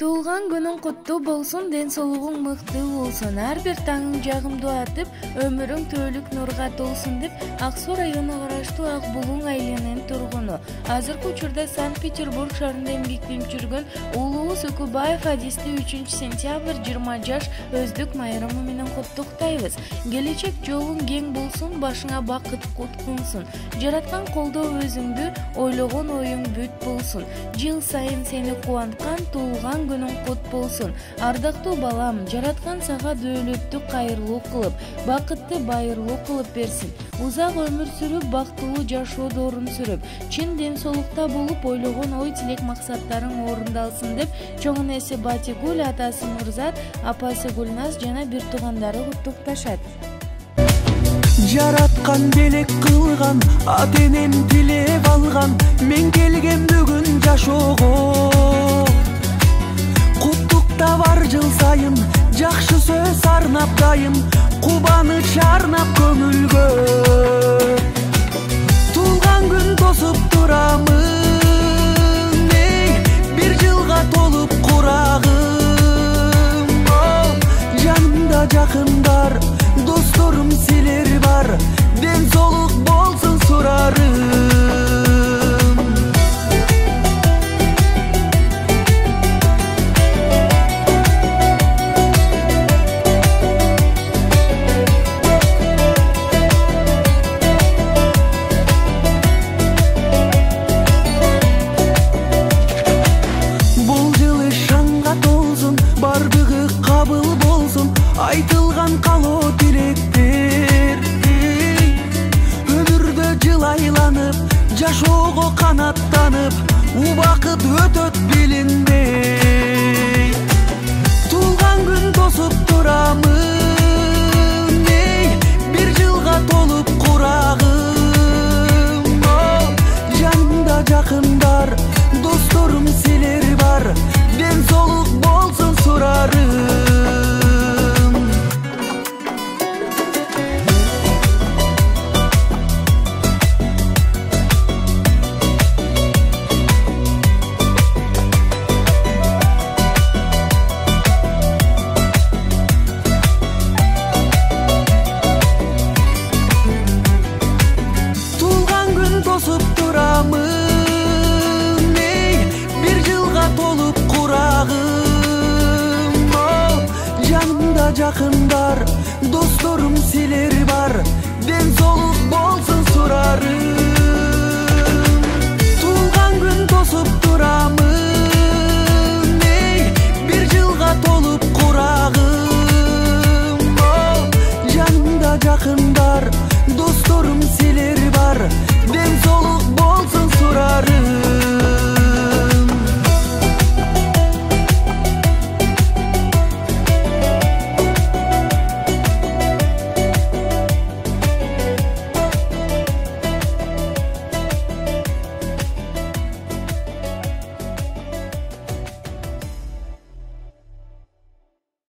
Туылған күнің құтты болсын, денсаулығың мықты болсын. Әрбір таңың жағымды атып, өмірің төлік нұрға толсын деп, Ақсу районы қарашты Ақбұлың айлының тұрғыны. Азыркы учурда Санкт-Петербург шарында эмгектенип жүргөн Улуус Өкүбаев адисти 3 сентябрь 20 жаш өздүк майрамы менен куттуктайбыз. Келечек жолуң кең болсун, башыңа бакыт куткунсун. Жараткан колдоо өзүңдү, ойлогон оюң бүт болсун. Жыл сайын сени кубанткан туылган күнүң кут болсун. Ардактуу балам, жараткан сага дөөлөттү кайырлуу кылып, бакытты байырлуу кылып берсин. Узак өмүр сүрүп, бактылуу жашоо доорун сүрүп, чын ден-соолукта болуп, ойлогон ой тилек максаттарың орундалсын деп, чоң энеси Батигүл, атасы Нурзат, апасы Гүлназ жана бир туугандары куттукташат. Жараткан белек кылган, ата-энем тилеп алган, мен келген бүгүн жашоого. Куттукта бар жыл сайын, жакшы сөз арнап дайым, кубаныч арнап көңүлгө. Туулган күн тосуп турамын, бир жылга толуп курагым. Жанымда жакындар, досторум силер бар, ден соолук болсун сурарым. Бул жылы шаңга толсун, бардыгы кабыл болсун, айтылган калоо тилектер. Өмүрдө жылайланып, жашоого канаттанып, убакыт өтөт билинбей. Туулган күн тосуп турамын, бир жылга толуп курагым. Жанымда жакындар, досторум силер бар, ден соолук болсун сурарым. Туулган күн тосуп турамын, бир жылга толуп курагым. Жанымда жакындар, досторум силер бар, ден соолук болсун сурарым. Туулган күн тосуп турамын,